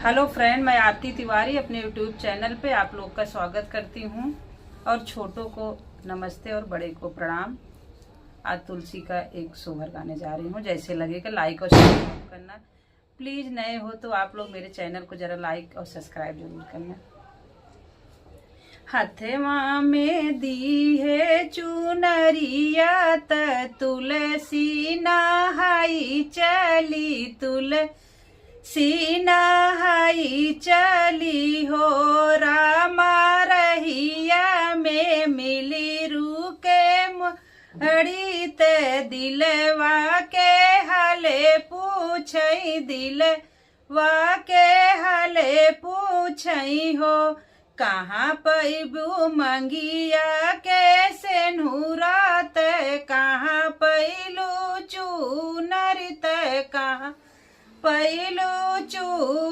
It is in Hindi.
हेलो फ्रेंड, मैं आरती तिवारी अपने यूट्यूब चैनल पे आप लोग का स्वागत करती हूँ। और छोटों को नमस्ते और बड़े को प्रणाम। आज तुलसी का एक सोहर गाने जा रही हूँ। जैसे लगेगा लाइक और सब्सक्राइब करना प्लीज। नए हो तो आप लोग मेरे चैनल को जरा लाइक और सब्सक्राइब जरूर करना। हथवा में दी है चुनरिया त तुलसी नहाई चली, तुलसी नहाई चली हो। रामा रहिया में मिली रुके मड़ी ते दिलवा के हले पूछई, दिलवा के हले पूछई हो। कहाँ पैबू मंगिया के सेनुरात, कहाँ पैलू चूनर, कहाँ पैलू चू